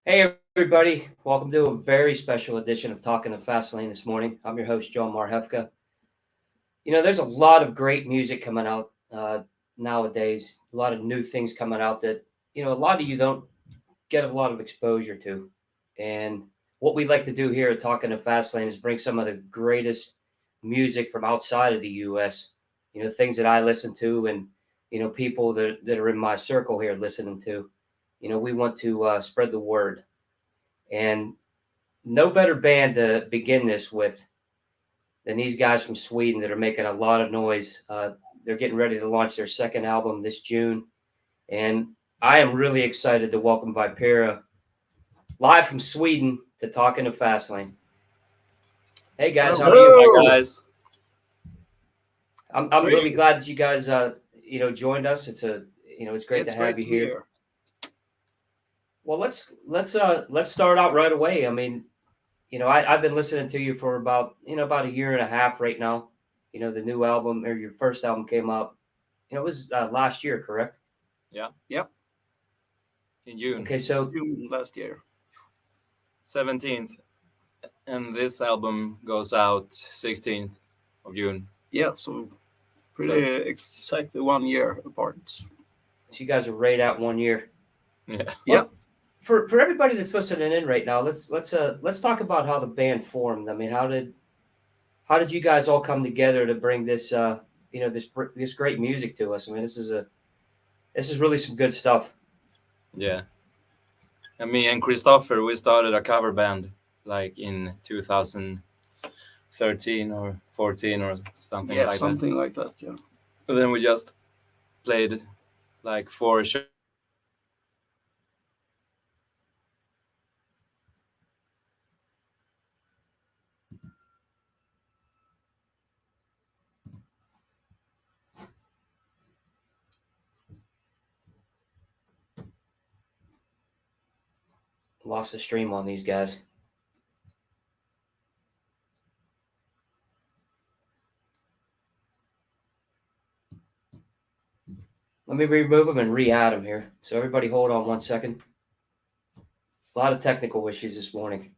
Hey, everybody. Welcome to a very special edition of Talking the Fast Lane this morning. I'm your host, John Marhefka. There's a lot of great music coming out nowadays, a lot of new things coming out that, a lot of you don't get a lot of exposure to. And what we like to do here at Talking the Fast Lane is bring some of the greatest music from outside of the U.S., things that I listen to and, people that are in my circle here listening to. We want to spread the word. And no better band to begin this with than these guys from Sweden that are making a lot of noise. They're getting ready to launch their second album this June, and I am really excited to welcome Vypera live from Sweden to Talk in the Fast Lane. Hey guys, how are you? Hello. Hi guys. I'm Great. really glad that you guys joined us. It's great to It's have great you to be here. here. Well, let's start out right away. I mean, I've been listening to you for about a year and a half right now. The new album or your first album came out. It was last year, correct? Yeah, Yep, in June Okay, so June last year. 17th, and this album goes out 16th of June. Yeah, so pretty exactly 1 year apart. you guys are right at 1 year. Yeah. Yeah. Well, for everybody that's listening in right now, let's talk about how the band formed. I mean, how did you guys all come together to bring this great music to us? I mean, this is really some good stuff. Yeah. And me and Christopher, we started a cover band like in 2013 or 14 or something Yeah, like that. something like that. Yeah. And then we just played like 4 shows. Lost the stream on these guys. Let me remove them and re-add them here. So everybody, hold on 1 second. A lot of technical issues this morning.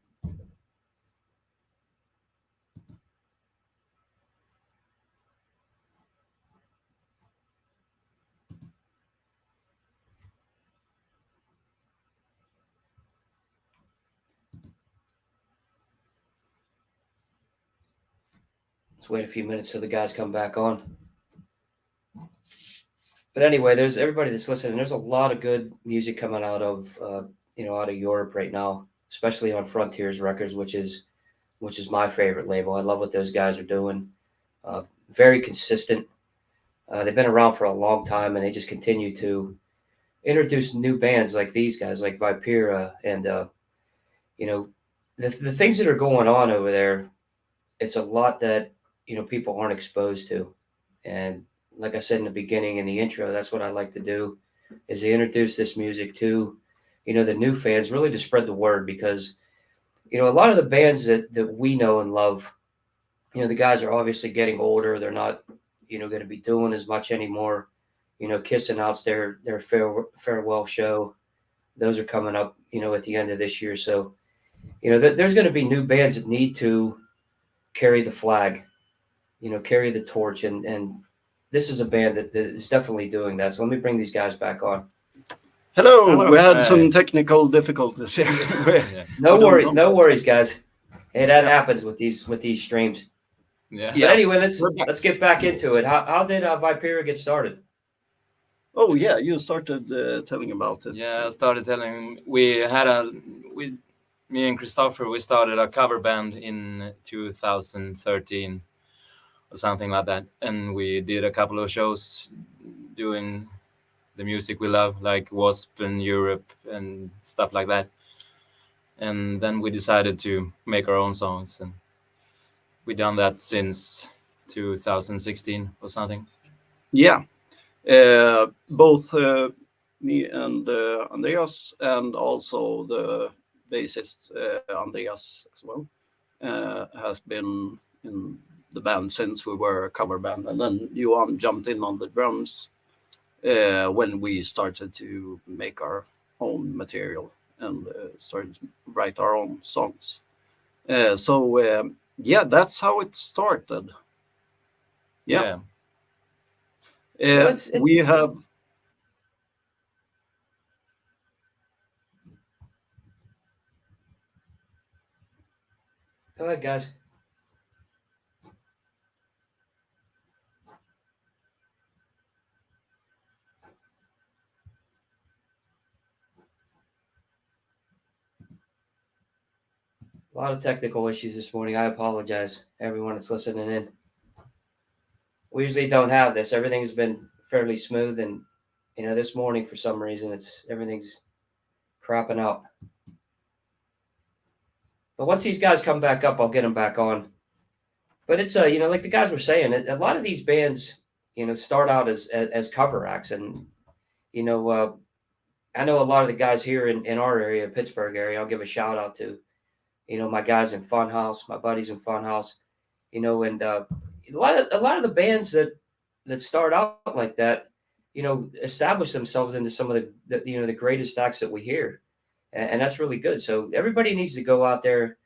Let's wait a few minutes till the guys come back on. But anyway, there's everybody that's listening. There's a lot of good music coming out of out of Europe right now, especially on Frontiers Records, which is my favorite label. I love what those guys are doing. Uh, Very consistent. They've been around for a long time, and they just continue to introduce new bands like these guys, like Vypera, and you know the things that are going on over there. It's a lot that people aren't exposed to, and like I said in the beginning in the intro, that's what I like to do, is to introduce this music to the new fans, really to spread the word, because a lot of the bands that we know and love, the guys are obviously getting older. They're not going to be doing as much anymore. Kiss announced their farewell show. Those are coming up at the end of this year. So there's going to be new bands that need to carry the flag, carry the torch, and this is a band that is definitely doing that. So let me bring these guys back on. Hello. Hello. We had Hey. some technical difficulties here. Yeah. No worries, guys. Hey, that Yeah. happens with these streams. Yeah. Yeah. But anyway, We're back. let's get back into it. How did Vypera get started? Oh yeah, you started telling about it. Yeah, I started telling me and Christopher, we started a cover band in 2013 or something like that, and we did a couple of shows doing the music we love, like Wasp and Europe and stuff like that. And then we decided to make our own songs, and we done that since 2016 or something. Yeah. Both me and Andreas, and also the bassist Andreas as well, has been in the band since we were a cover band, and then Johan jumped in on the drums when we started to make our own material. and started to write our own songs. Yeah, that's how it started. Yeah. Well, it's We have. Go ahead, guys. A lot of technical issues this morning. I apologize, everyone that's listening in. We usually don't have this. Everything's been fairly smooth, and this morning for some reason everything's crapping out. But once these guys come back up, I'll get them back on. But it's like the guys were saying, a lot of these bands, start out as cover acts, and I know a lot of the guys here in our area, Pittsburgh area. I'll give a shout out to, my guys in Funhouse, my buddies in Funhouse, and a lot of the bands that start out like that, establish themselves into some of the greatest acts that we hear, and that's really good. So everybody needs to go out there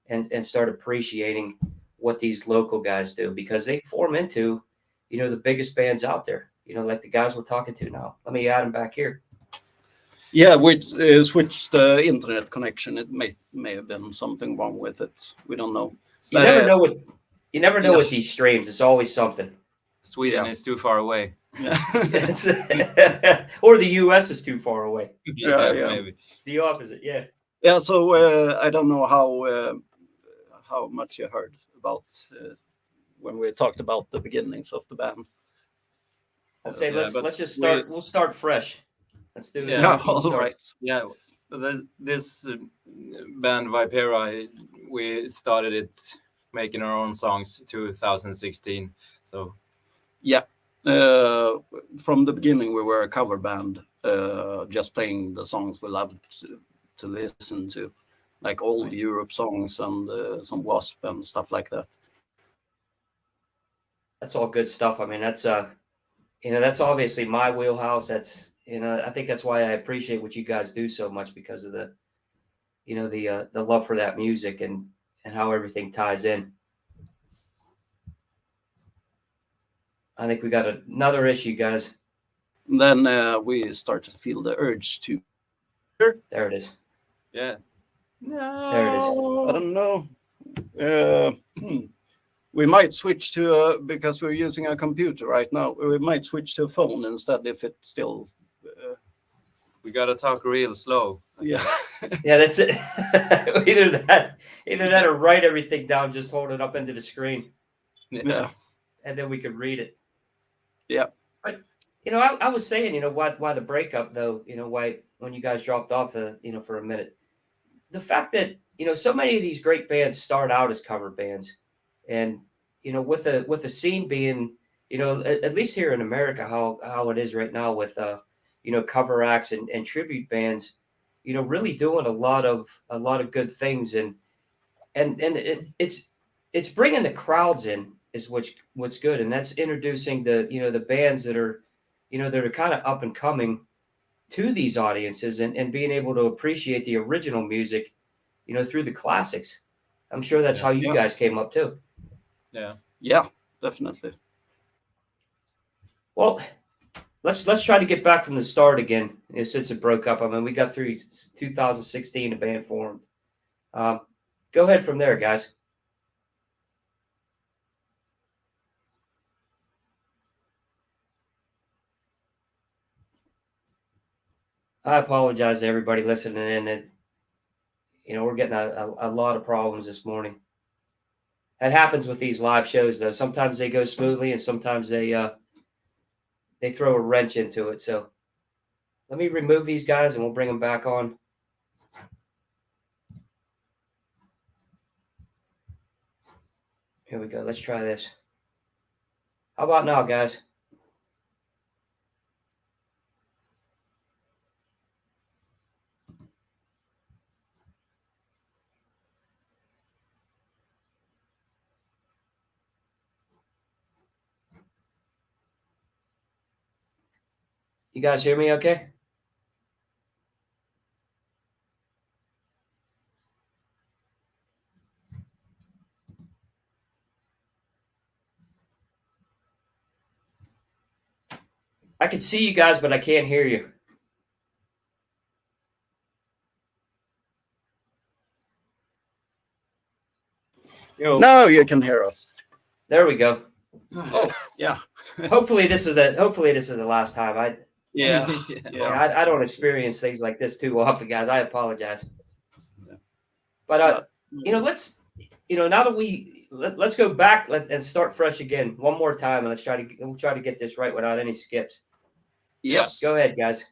and start appreciating what these local guys do, because they form into, the biggest bands out there. Like the guys we're talking to now. Let me add them back here. Yeah, we switched the internet connection. It may have been something wrong with it. We don't know. You never know with these streams. It's always something. Sweden is too far away. Yeah. Or the U.S. is too far away. Yeah. Maybe. The opposite, yeah. Yeah, so I don't know how much you heard about when we talked about the beginnings of the band. I'll say Yeah, let's just start. We'll start fresh. Let's do that. Yeah, all right. Yeah, this band Vypera, we started it making our own songs 2016. So Yeah, from the beginning we were a cover band, just playing the songs we loved to listen to, like old Europe songs and some Wasp and stuff like that. That's all good stuff. I mean, that's obviously my wheelhouse. That's I think that's why I appreciate what you guys do so much, because of the love for that music and how everything ties in. I think we got another issue, guys. And then we start to feel the urge to. There it is. yeah, There it is. I don't know. We might switch to because we're using a computer right now. We might switch to a phone instead if it still. we gotta talk real slow. Yeah. Yeah, that's it. either that or write everything down. Just hold it up into the screen, Yeah. and then we can read it. Yeah. But I was saying, why the breakup though? Why when you guys dropped off for a minute, the fact that so many of these great bands start out as cover bands, and with the scene being at least here in America how it is right now with cover acts and tribute bands, really doing a lot of good things, and it's bringing the crowds in is what's good, and that's introducing the bands that are kind of up and coming to these audiences, and being able to appreciate the original music through the classics. I'm sure that's how you guys came up too. Yeah, definitely. Well, let's try to get back from the start again, since it broke up. I mean, we got through 2016, the band formed. Go ahead from there, guys. I apologize to everybody listening in. We're getting a lot of problems this morning. That happens with these live shows, though. Sometimes they go smoothly, and sometimes they throw a wrench into it. So let me remove these guys, and we'll bring them back on. Here we go. Let's try this. How about now, guys? You guys hear me okay? I can see you guys, but I can't hear you. Now you can hear us. There we go. Oh, yeah. Hopefully this is the last time. Yeah. I don't experience things like this too often, guys. I apologize. Yeah. But let's now that let's go back and start fresh again one more time, and we'll try to get this right without any skips. Yes. Go ahead, guys.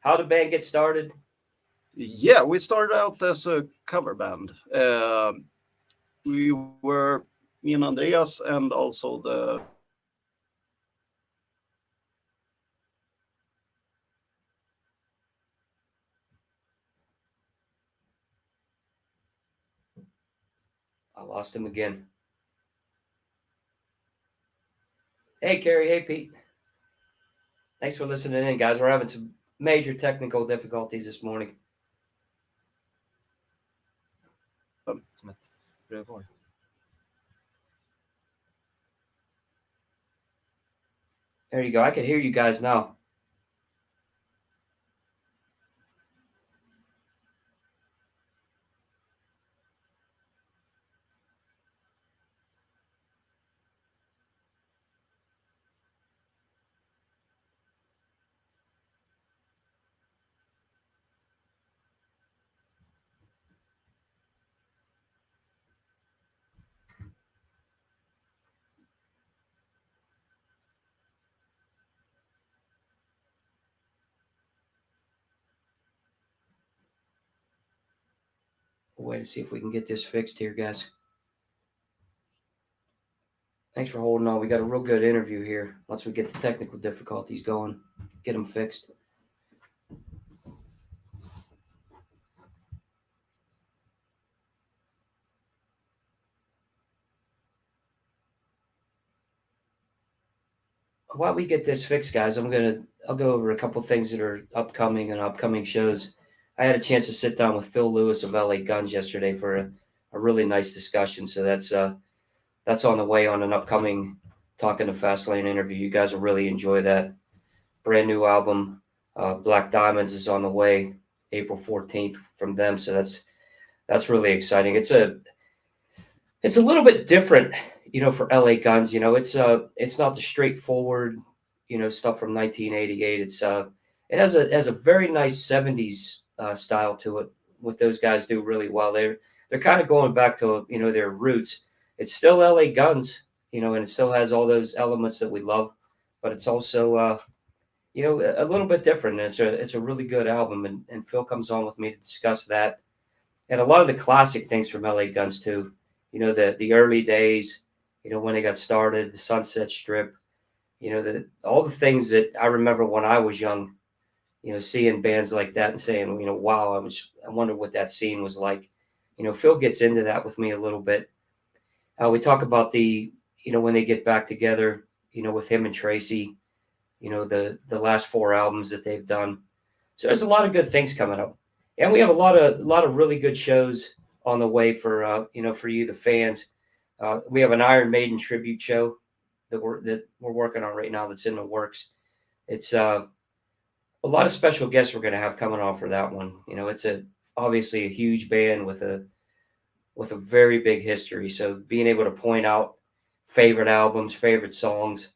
How did the band get started? Yeah, we started out as a cover band. We were me and Andreas, and also the I lost him again. Hey, Carrie. Hey, Pete. Thanks for listening in, guys. We're having some major technical difficulties this morning. There you go. I can hear you guys now. We'll wait to see if we can get this fixed here, guys. Thanks for holding on. We got a real good interview here. Once we get the technical difficulties going, get them fixed. While we get this fixed, guys, I'll go over a couple things that are upcoming shows. I had a chance to sit down with Phil Lewis of LA Guns yesterday for a really nice discussion. So that's on the way on an upcoming Talking to Fastlane interview. You guys will really enjoy that. Brand new album, Black Diamonds, is on the way April 14th from them. So that's really exciting. It's a little bit different, for LA Guns. It's not the straightforward, stuff from 1988. It has a very nice 70s style to it. What those guys do really well. They're kind of going back to their roots. It's still LA Guns, and it still has all those elements that we love, but it's also a little bit different. And it's a really good album, and Phil comes on with me to discuss that and a lot of the classic things from LA Guns too. The early days, when they got started, the Sunset Strip, all the things that I remember when I was young, seeing bands like that and saying, wow, I wonder what that scene was like. Phil gets into that with me a little bit. We talk about when they get back together, with him and Tracy, the last 4 albums that they've done. So there's a lot of good things coming up. And we have a lot of really good shows on the way for for you, the fans. We have an Iron Maiden tribute show that we're working on right now. That's in the works. It's a lot of special guests we're going to have coming on for that one. It's obviously a huge band with a very big history. So being able to point out favorite albums, favorite songs,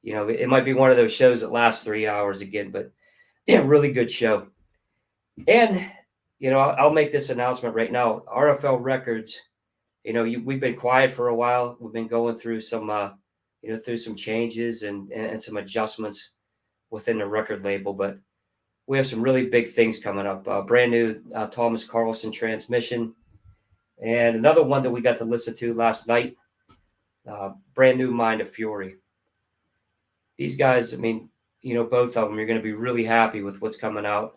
it might be one of those shows that lasts 3 hours again, but yeah, really good show. And I'll make this announcement right now. RFL Records, we've been quiet for a while. We've been going through some through some changes and some adjustments within the record label, but we have some really big things coming up. Brand new Thomas Carlson transmission, and another one that we got to listen to last night. Brand new Mind of Fury. These guys, both of them, you're going to be really happy with what's coming out.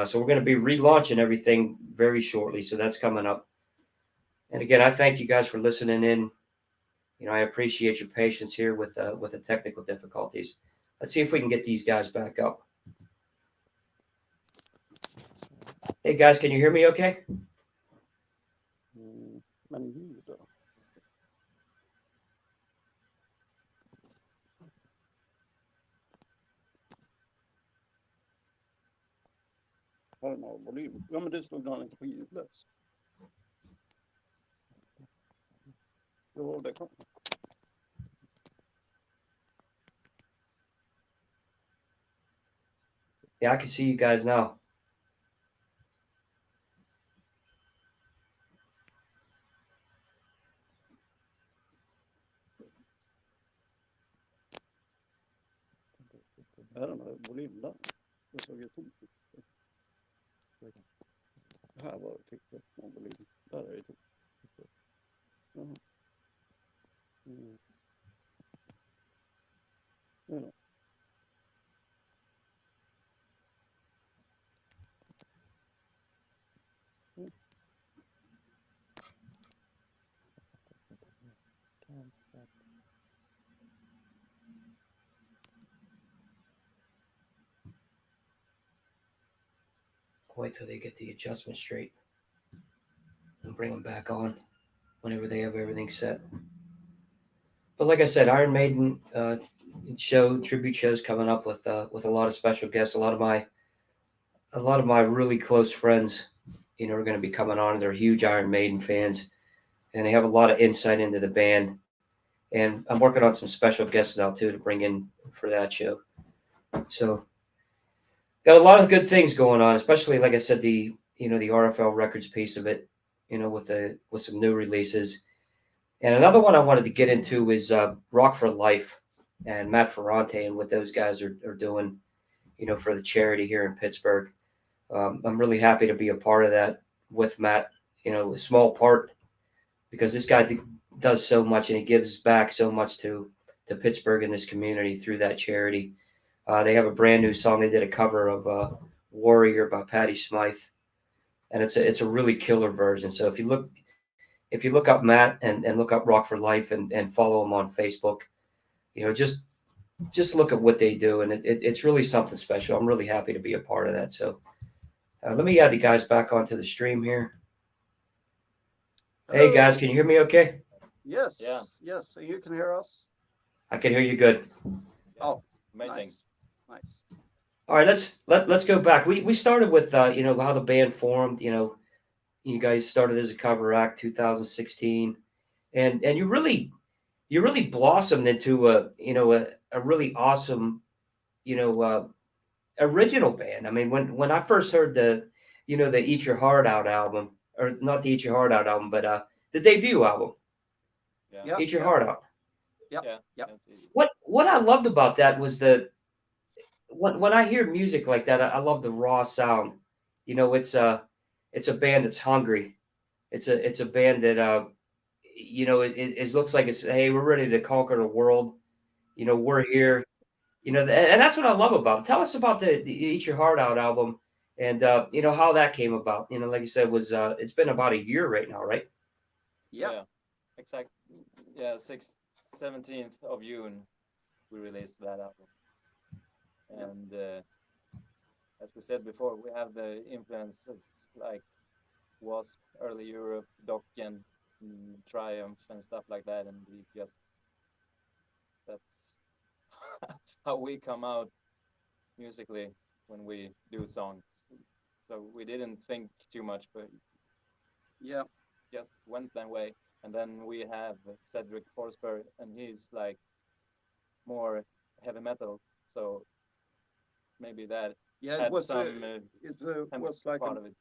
So we're going to be relaunching everything very shortly. So that's coming up. And again, I thank you guys for listening in. I appreciate your patience here with the technical difficulties. Let's see if we can get these guys back up. Hey guys, can you hear me okay? har någon volym. Ja, men det slog han inte på ljudlös. Jo, det kan. Yeah, I can see you guys now. Här är någon volym där. Det såg ju tomt ut. Här var det fick det någon volym. Där är det tomt. Jaha. Mm. Ja. Wait till they get the adjustment straight and bring them back on whenever they have everything set. But like I said, Iron Maiden tribute shows coming up with a lot of special guests. A lot of my really close friends, are going to be coming on. They're huge Iron Maiden fans, and they have a lot of insight into the band. And I'm working on some special guests now too to bring in for that show. So got a lot of good things going on, especially like I said, the RFL Records piece of it, with some new releases. And another one I wanted to get into is Rock for Life and Matt Ferrante and what those guys are doing, for the charity here in Pittsburgh. I'm really happy to be a part of that with Matt, a small part, because this guy does so much and he gives back so much to Pittsburgh and this community through that charity. They have a brand new song. They did a cover of Warrior by Patti Smythe, and it's a really killer version. So if you look up Matt and look up Rock for Life and follow him on Facebook, just look at what they do, and it's really something special. I'm really happy to be a part of that. So let me add the guys back onto the stream here. Hey guys, can you hear me okay? Yes. Yeah. Yes. So you can hear us? I can hear you good. Oh, Amazing. Nice. All right, let's go back. We started with how the band formed. You guys started as a cover act 2016, and you really blossomed into a really awesome original band. I mean, when I first heard the Eat Your Heart Out album, or not the Eat Your Heart Out album, but the debut album, Yeah. Eat Your Heart Out. Yeah. What I loved about that was when I hear music like that, I love the raw sound. It's a band that's hungry. It's a band that it looks like it's, hey, we're ready to conquer the world. We're here. And that's what I love about it. Tell us about the Eat Your Heart Out album and how that came about. Like you said, was it's been about a year right now, right? Yeah. Exactly. Yeah, 17th of June we released that album. And as we said before, we have the influences like Wasp, early Europe, Dokken, Triumph, and stuff like that, and that's how we come out musically when we do songs. So we didn't think too much, but Yeah. just went that way. And then we have Cedric Forsberg, and he's like more heavy metal, so maybe that Yeah. It had was some was like part of it.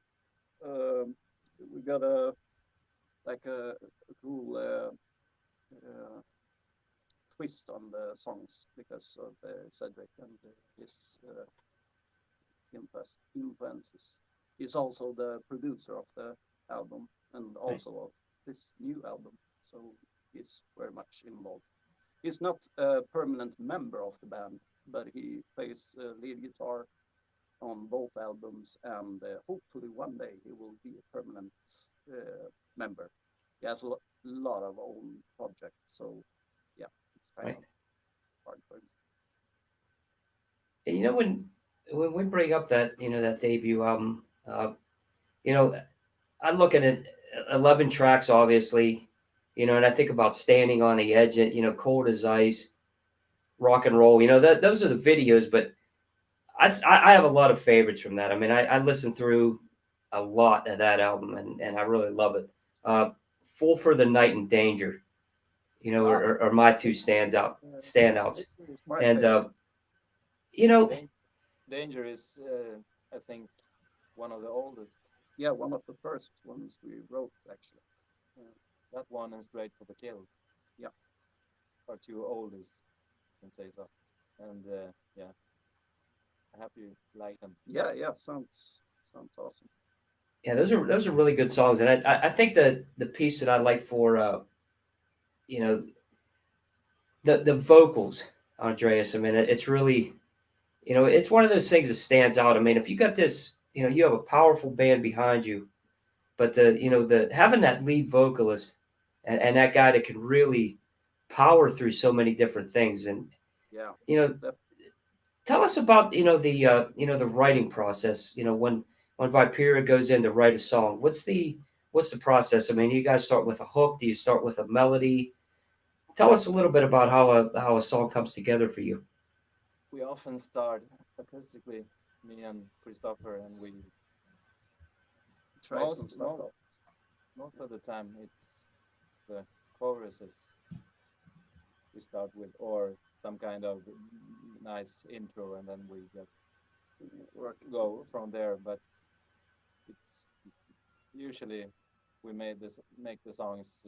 we got a cool twist on the songs because of Cedric and his influences. He's also the producer of the album and also of this new album, so he's very much involved. He's not a permanent member of the band, but he plays lead guitar on both albums, and hopefully one day he will be a permanent member. He has a lot of own projects, so yeah, it's kind of hard for him. And when we bring up that that debut album, I'm looking at 11 tracks, obviously, and I think about Standing on the Edge, Cold as Ice, Rock and Roll. Those are the videos, but I have a lot of favorites from that. I mean, I listened through a lot of that album, and I really love it. Uh, Full for the Night and Danger, Ah, are my two standouts. it's my And favorite. you know, Danger is, I think, one of the oldest. Yeah, one of the first ones we wrote actually. Uh, that one and Straight for the Kill Yeah, are two oldest, can say so. And yeah, I hope you like them. yeah, sounds awesome. yeah, those are really good songs, and I think the piece that I like for you know the vocals, Andreas. I mean, it's really it's one of those things that stands out. I mean, if you got this, you have a powerful band behind you, but the having that lead vocalist and that guy that can really power through so many different things, and Yeah, you know def- tell us about the writing process. When Vypera goes in to write a song, what's the process? I mean, you guys start with a hook. Do you start with a melody? Tell us a little bit about how a song comes together for you. We often start acoustically, me and Christopher, and we try some stuff out. most of the time it's the choruses we start with, or some kind of nice intro, and then we just Work go from there. But it's usually we make the songs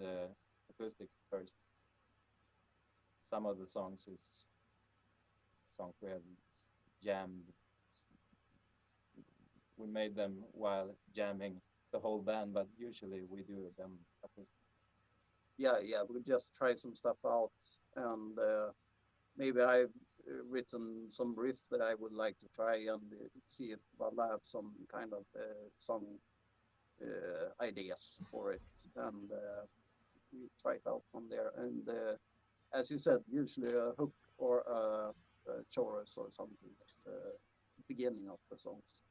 acoustic first. Some of the songs is songs we have jammed. We made them while jamming the whole band, but usually we do them acoustic. yeah, we just try some stuff out, and maybe I've written some riff that I would like to try and see if I have some kind of song ideas for it, and we try it out from there. And as you said, usually a hook or a chorus or something is the beginning of the songs.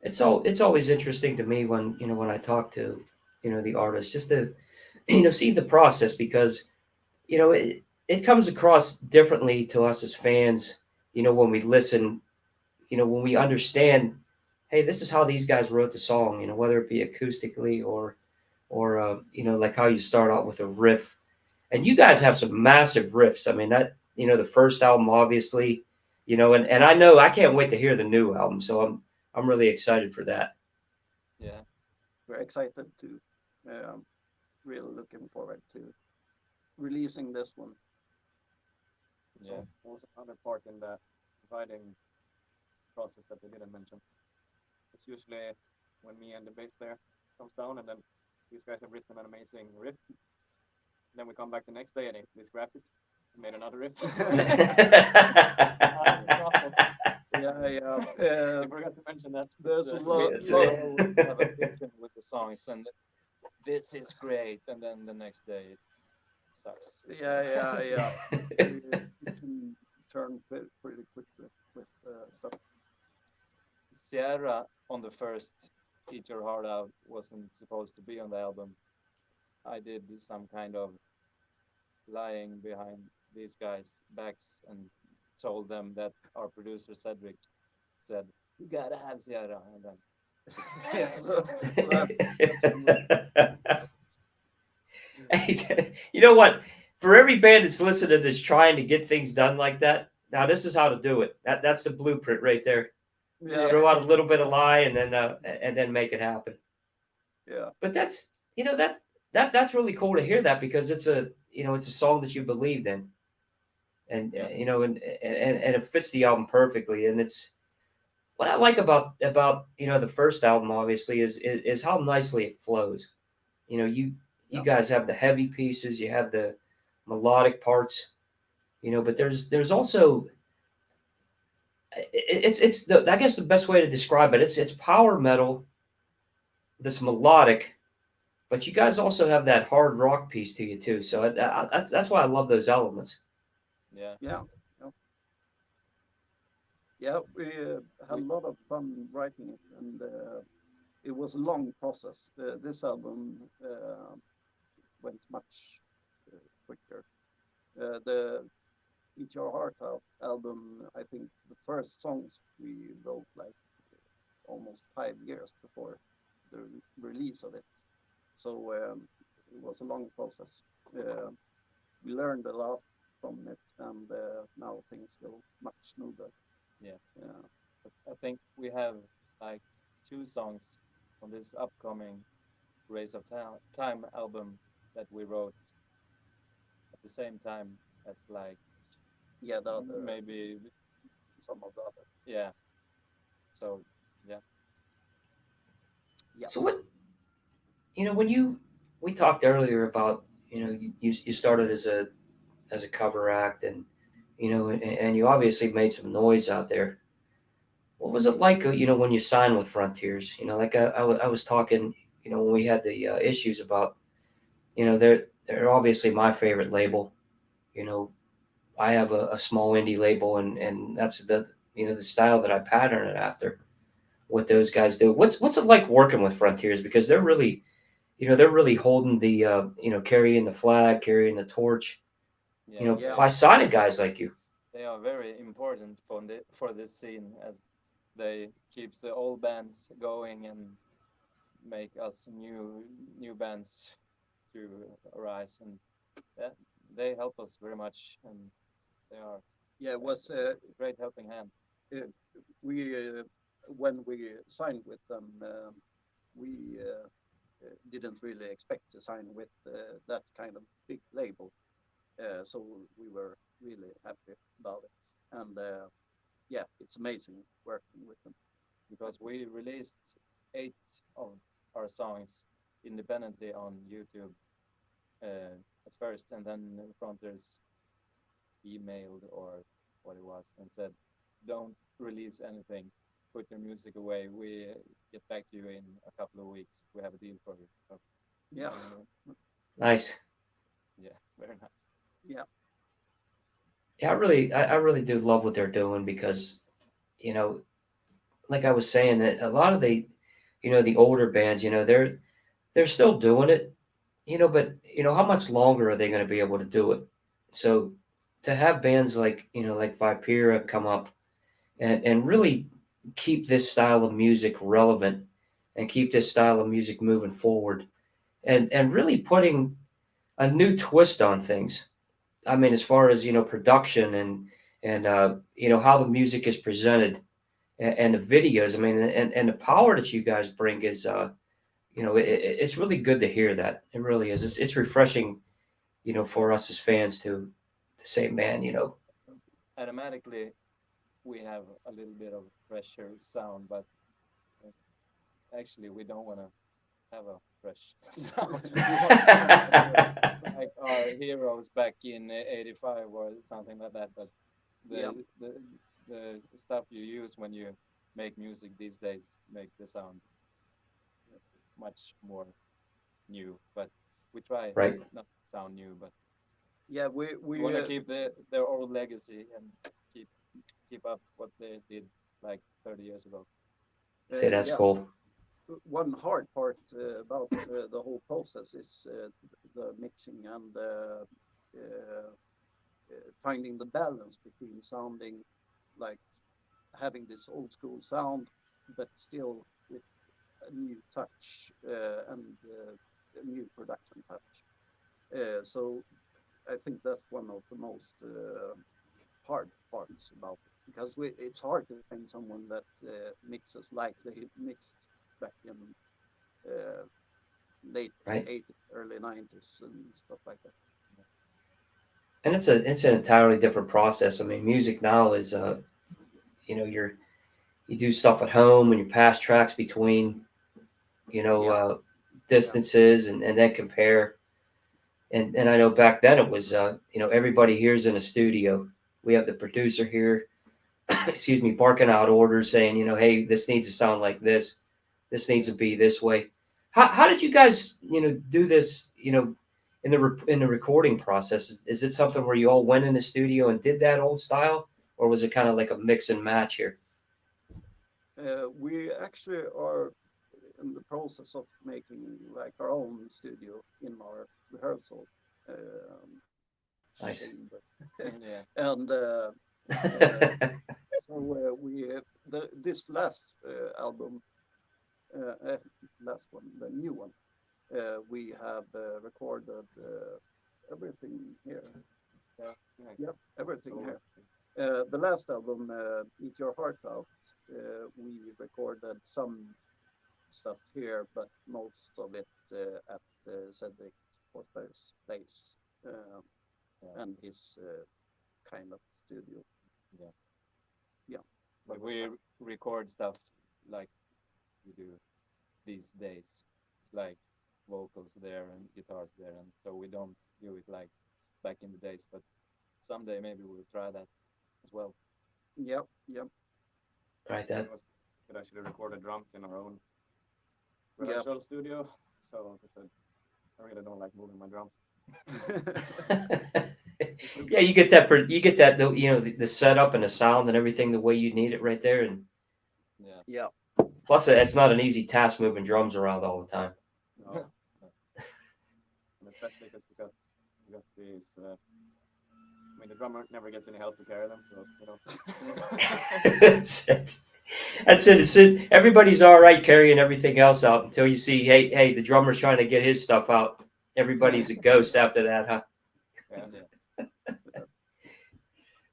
It's always interesting to me when I talk to the artist, just to see the process, because it comes across differently to us as fans. When we listen, when we understand, hey, this is how these guys wrote the song. Whether it be acoustically or like how you start out with a riff, and you guys have some massive riffs. I mean, that the first album, obviously, and I know I can't wait to hear the new album, so I'm really excited for that. Yeah, We're excited to, really looking forward to releasing this one. yeah. So also another part in the writing process that we didn't mention. It's usually when me and the bass player comes down, and then these guys have written an amazing riff. Then we come back the next day and they scrapped it and made another riff. Yeah. I forgot to mention that. There's a We lot. have a vision with the songs, and this is great, and then the next day it sucks. Yeah. You can turn pretty quickly with stuff. Sierra on the first Eat Your Heart Out wasn't supposed to be on the album. I did some kind of lying behind these guys' backs and told them that our producer Cedric said, "You gotta have Sierra," and then Yeah, that's You know what? For every band that's listening that's trying to get things done like that, now this is how to do it. That's the blueprint right there. yeah, Throw out a little bit of lie and then make it happen. yeah. But that's that's really cool to hear that, because it's a song that you believed in, and yeah, and it fits the album perfectly. And it's what I like about the first album, obviously, is how nicely it flows. You Yeah. guys have the heavy pieces, you have the melodic parts, but there's also it's the, I guess the best way to describe it, it's power metal, this melodic, but you guys also have that hard rock piece to you too. So that's why I love those elements. yeah. Yeah, yeah. We had a lot of fun writing it, and it was a long process. This album went much quicker. The Eat Your Heart Out album, I think the first songs we wrote like almost 5 years before the release of it. So it was a long process. Uh, we learned a lot from it, and now things go much smoother. Yeah. Yeah, But I think we have like two songs on this upcoming Race of Time album that we wrote at the same time as like yeah, the other, maybe some of the other. yeah. So yeah, So Yes. what, when we talked earlier about, you started as a cover act, and and you obviously made some noise out there. What was it like, when you signed with Frontiers? Like I was talking, when we had the issues about, they're obviously my favorite label. You know, I have a small indie label, and that's the style that I pattern it after. What those guys do. What's it like working with Frontiers? Because they're really holding the carrying the flag, carrying the torch. yeah. Yeah, By signing guys like you. They are very important for this scene as they keeps the old bands going and make us new bands to arise, and yeah, they help us very much, and they are yeah. It was a great helping hand. uh, we when we signed with them, we didn't really expect to sign with that kind of big label. So we were really happy about it, and yeah, it's amazing working with them. Because we released 8 of our songs independently on YouTube at first, and then Frontiers emailed or what it was and said, "Don't release anything. Put your music away. We get back to you in a couple of weeks. We have a deal for you." So, Yeah, Nice. yeah, very nice. yeah, Yeah, I really do love what they're doing because, you know, like I was saying, that a lot of the older bands, they're still doing it, but how much longer are they going to be able to do it? So to have bands like Vypera come up and really keep this style of music relevant and keep this style of music moving forward and really putting a new twist on things. I mean, as far as production and how the music is presented and the videos. I mean, and the power that you guys bring is it's really good to hear that. It really is. It's refreshing, for us as fans to say, man, Automatically, we have a little bit of fresher sound, but uh, actually, we don't want to have a fresh sound. We want to sound like our heroes back in '85 or something like that. But yeah, the stuff you use when you make music these days make the sound much more new. But we try right. not to sound new, but yeah. we want to keep their old legacy and keep keep up what they did like 30 years ago. Say that's Yeah. cool. One hard part about the whole process is the mixing and finding the balance between sounding like having this old school sound, but still with a new touch and a new production touch. So I think that's one of the most hard parts about it because it's hard to find someone that mixes like they mixed back in uh, late Right. 80s, early 90s, and stuff like that. And it's an entirely different process. I mean, music now is you do stuff at home and you pass tracks between you know Yeah, uh, yeah, distances and then compare. And I know back then it was everybody here's in a studio. We have the producer here, excuse me, barking out orders saying, hey, this needs to sound like this. This needs Yeah. to be this way. How did you guys do this in the recording process? Is it something where you all went in the studio and did that old style, or was it kind of like a mix and match here? we actually are in the process of making like our own studio in our rehearsal. Nice. Yeah. And so this last album, last one, the new one, we have recorded everything here. Yeah. Yep, everything So- here. The last album, Eat Your Heart Out, we recorded some stuff here, but most of it at Cedric Forsberg's place and his kind of studio. But we record stuff like we do these days. It's like vocals there and guitars there, and so we don't do it like back in the days. But someday maybe we'll try that as well. Yep. Right. That. We could actually record the drums in our own Yep. rehearsal studio. So I really don't like moving my drums. Yeah, you get that. You get that. The setup and the sound and everything the way you need it right there. And Yeah. Yeah. plus, it's not an easy task moving drums around all the time. No. And especially because we got these. I mean, the drummer never gets any help to carry them, so you know. That's it. Everybody's all right carrying everything else out until you see, hey, the drummer's trying to get his stuff out. Everybody's a ghost after that, huh? Yeah.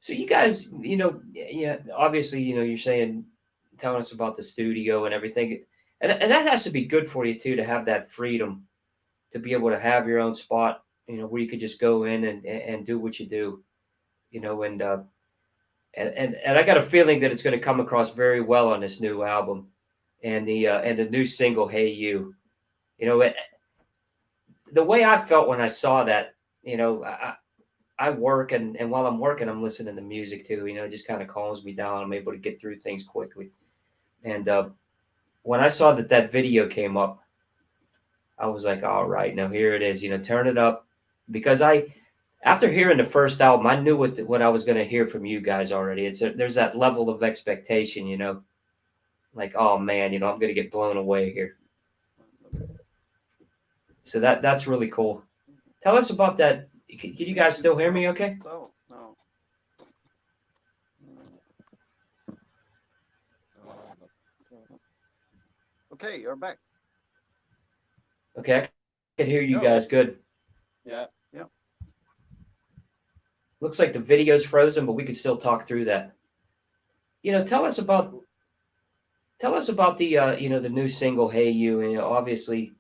So you guys, yeah, obviously, you're telling us about the studio and everything, and that has to be good for you too, to have that freedom, to be able to have your own spot, where you could just go in and do what you do, and I got a feeling that it's going to come across very well on this new album, and the new single, "Hey You," the way I felt when I saw that, I work and while I'm working, I'm listening to music too. It just kind of calms me down. I'm able to get through things quickly. And when I saw that video came up, I was like, all right, now here it is. Turn it up, because after hearing the first album, I knew what I was going to hear from you guys already. There's that level of expectation, like, oh man, I'm going to get blown away here. So that's really cool. Tell us about that. Can you guys still hear me okay? Oh, no. Okay, you're back. Okay, I can hear you guys good. Yeah. Looks like the video's frozen, but we can still talk through that. Tell us about the the new single, "Hey You," and obviously,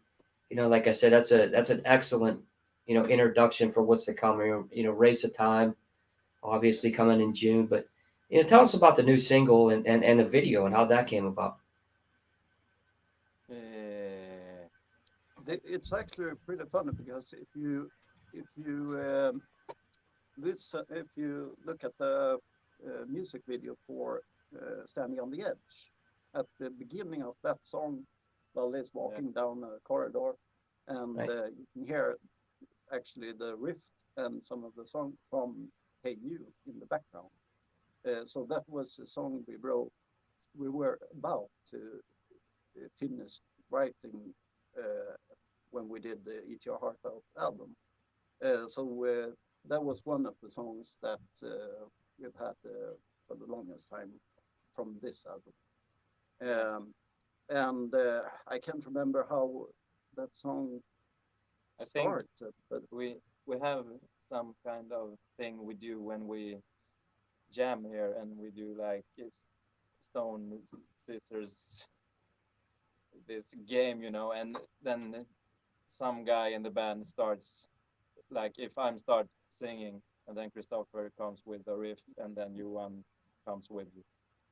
like I said, that's an excellent introduction for what's to come. Race of Time, obviously coming in June, but tell us about the new single and the video and how that came about. It's actually pretty funny, because if you look at the music video for "Standing on the Edge," at the beginning of that song, Lalle is walking down a corridor, and Right. You can hear actually the riff and some of the song from "Hey You" in the background. So that was a song we wrote. We were about to finish writing when we did the "Eat Your Heart Out" album. So that was one of the songs that we've had for the longest time from this album. And I can't remember how that song I think started, but we have some kind of thing we do when we jam here, and we do like it's stone scissors, this game, and then some guy in the band starts, like, if I'm start singing, and then Christopher comes with a riff, and then Johan comes with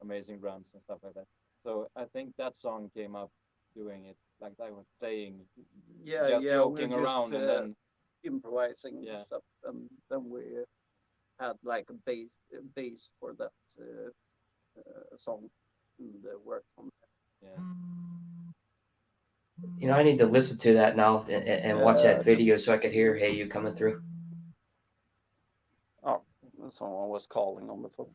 amazing drums and stuff like that. So I think that song came up doing it like they were playing, just joking we're just, around, and then improvising and Yeah. stuff, and then we had like a bass for that song, and worked from yeah. I need to listen to that now and watch that video just- so I could hear "Hey You" coming through. Oh, someone was calling on the phone.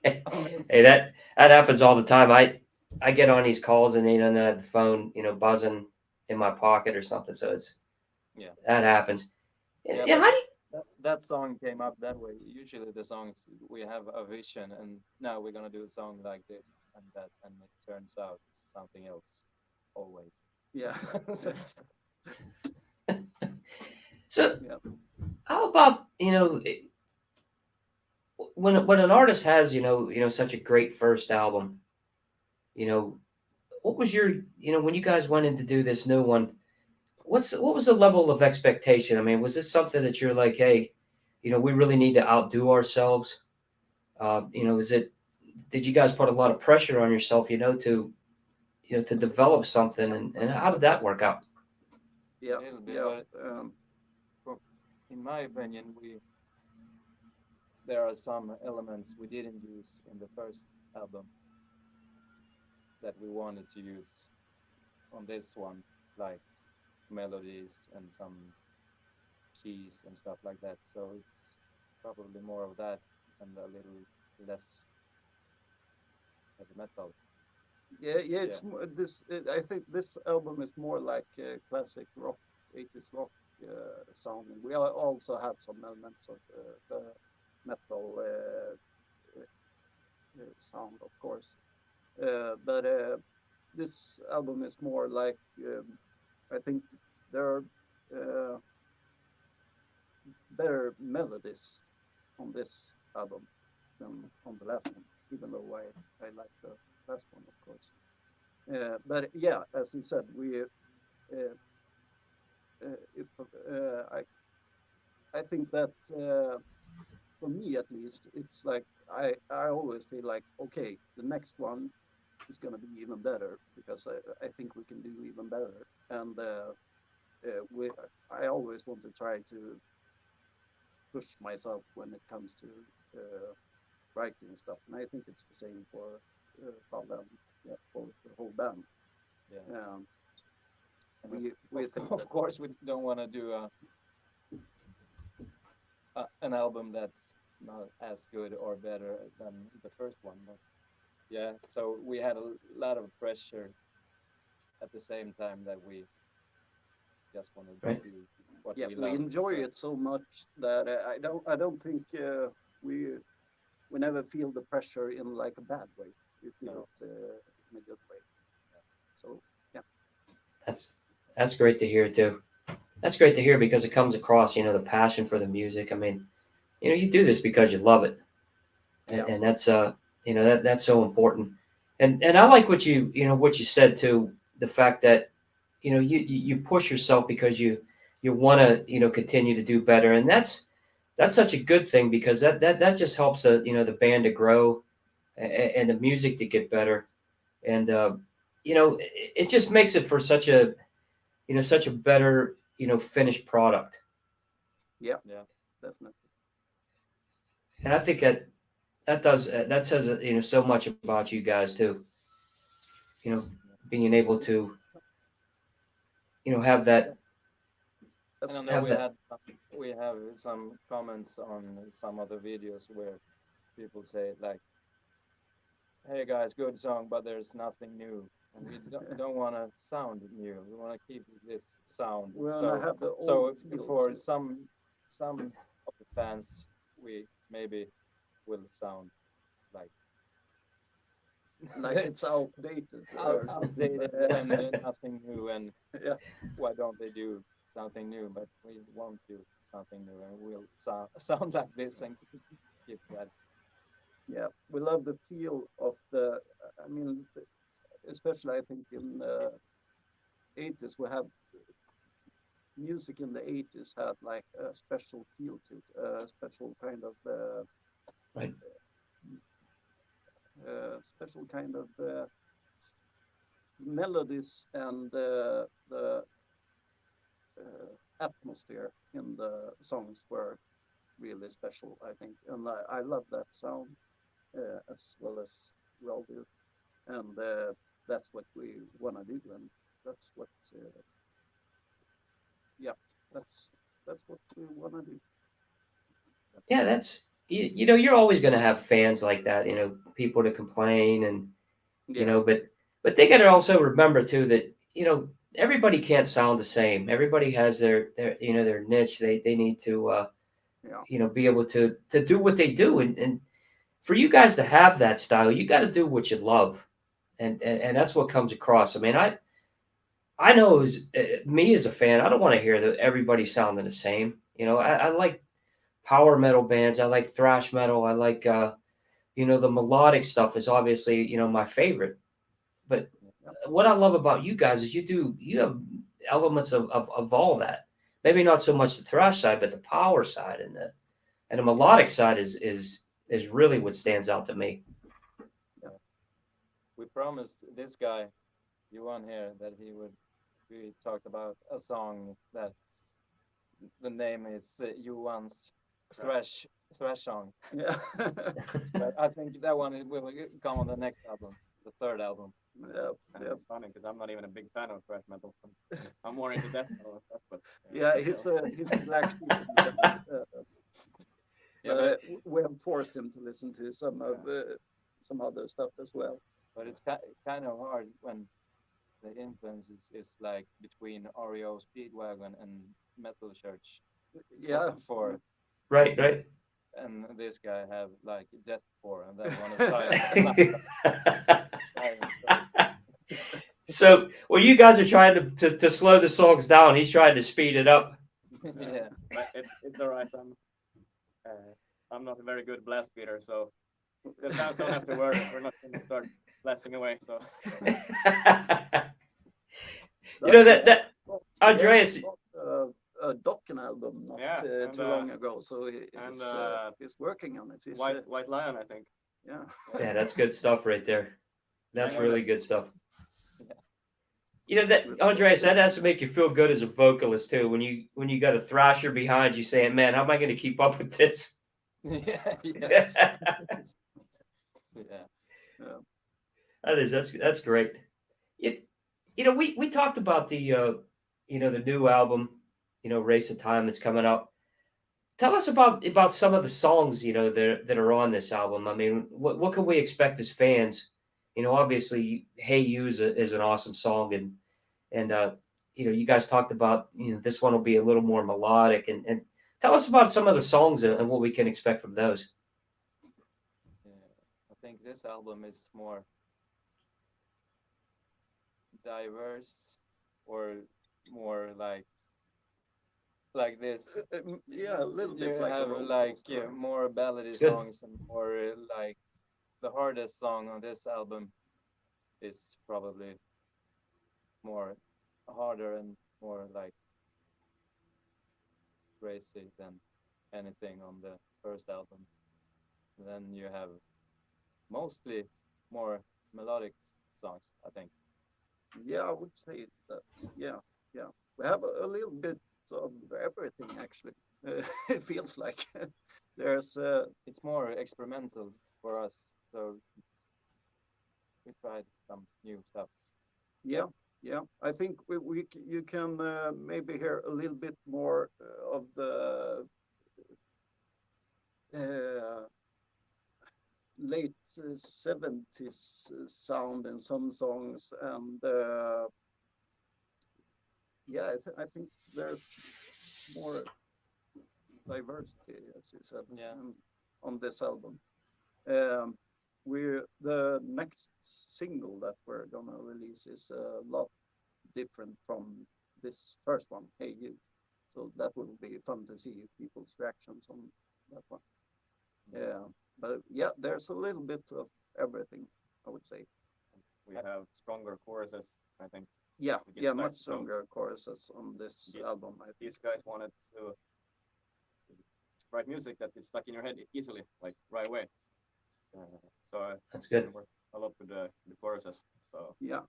Hey, that happens all the time. I get on these calls and then I have the phone buzzing in my pocket or something. So Yeah. that happens. Yeah, Yeah, but how do you, that song came up that way. Usually the songs we have a vision, and now we're gonna do a song like this and that, and it turns out something else always. Yeah. So, so Yeah. how about when an artist has such a great first album, you know what was your when you guys went in to do this new one, what was the level of expectation? I mean, was this something that you're like, hey, we really need to outdo ourselves? Is it did you guys put a lot of pressure on yourself, to develop something, and how did that work out? a Yeah. little bit, Yeah. but in my opinion, there are some elements we didn't use in the first album that we wanted to use on this one, like melodies and some keys and stuff like that. So it's probably more of that and a little less heavy metal. Yeah, yeah, Yeah. I think this album is more like classic rock, 80s rock sounding. We also have some elements of the metal sound, of course. But this album is more like I think there are uh, better melodies on this album than on the last one, even though I like the last one, of course. But yeah, as you said, we if I think that for me at least, it's like I always feel like okay, the next one is gonna be even better because I think we can do even better, and we I always want to try to push myself when it comes to writing stuff, and I think it's the same for Pavel, yeah, for the whole band. Yeah. And We think of that course, we don't want to do an album that's not as good or better than the first one. But yeah, so we had a lot of pressure at the same time that we just wanted to Right. do what yeah we we love. enjoy So it so much that I don't think we we never feel the pressure in like a bad way. We feel no, it in a good way. So yeah, That's great to hear too. That's great to hear because it comes across, the passion for the music. I mean, you do this because you love it, yeah, and that's that's so important. And I like what you said too. The fact that you push yourself because you want to continue to do better, and that's such a good thing because that just helps the band to grow, and the music to get better, and it just makes it for such a better finished product. yeah, yeah, definitely. And I think that says so much about you guys too. You know, being able to have yeah. that And I That's know have that we have some comments on some of the videos where people say like, "Hey guys, good song, but there's nothing new." And we don't want to sound new. We want to keep this sound. we're gonna So have the so old feel for too. some of the fans, we maybe will sound like Like it's outdated or something. outdated and nothing new. And Yeah, why don't they do something new? But we won't do something new, and we'll sound like this and keep that. yeah. We love the feel of the. I mean, especially I think in the 80s, we have music in the 80s had like a special feel to it, a special kind of right. special kind of melodies and the atmosphere in the songs were really special, I think, and I love that sound as well as we all do, and that's what we want to do, and that's what, yeah, that's that's what we want to do. Yeah, that's you're always going to have fans like that. People to complain and Yeah, but they got to also remember too that everybody can't sound the same. Everybody has their their niche. They need to be able to do what they do, and for you guys to have that style, you got to do what you love, and that's what comes across. I mean, I know as me as a fan, I don't want to hear that everybody sounding the same. I like power metal bands. I like thrash metal. I like the melodic stuff is obviously my favorite. But what I love about you guys is you have elements of all that. Maybe not so much the thrash side, but the power side and the melodic side is really what stands out to me. We promised this guy, Johan here, that we talked about a song that the name is Johan's thrash song. Yeah. But I think that one will come on the next album, the third album. Yeah. And it's funny because I'm not even a big fan of thrash metal. I'm more into death metal and stuff. But Yeah, he's a black sheep. Yeah, We have forced him to listen to some other stuff as well. but it's kind of hard when the influence is like between REO Speedwagon and Metal Church. Yeah. For Right. and this guy have like deathcore, and that one is silent. So when you guys are trying to slow the songs down, he's trying to speed it up. Yeah. but it's all right. I'm not a very good blast beater, so the sounds don't have to worry. We're not going to start blasting away. So that Andreas. A Dokken album not too long ago, so he's working on it. He's, White Lion, I think. Yeah. Yeah, that's good stuff right there. That's really good stuff. Yeah. That Andreas, that has to make you feel good as a vocalist too. When you got a thrasher behind you saying, "Man, how am I going to keep up with this?" Yeah. That's great. We talked about the the new album, Race of Time that's coming out. Tell us about some of the songs that are on this album. I mean, what can we expect as fans? Obviously, "Hey You" is an awesome song, and you guys talked about this one will be a little more melodic, and tell us about some of the songs and what we can expect from those. I think this album is more diverse, or more like this. Yeah, a little bit You like have a roller like coaster. more ballady It's good. songs, and more like the hardest song on this album is probably more harder and more like crazy than anything on the first album. And then you have mostly more melodic songs, I think. Yeah, I would say that. Yeah. We have a little bit of everything actually. It feels like there's. It's more experimental for us, so we tried some new stuffs. Yeah. I think you can maybe hear a little bit more of the late 70s sound in some songs, and I think there's more diversity, as you said, on this album. The next single that we're gonna release is a lot different from this first one, "Hey You." So that will be fun to see people's reactions on that one. Yeah, but yeah, there's a little bit of everything, I would say. We have stronger choruses, I think. Yeah, We get much stuck, so- stronger choruses on this album. I think. These guys wanted to write music that is stuck in your head easily, like right away. So That's good. I work a lot with the choruses. So Yeah.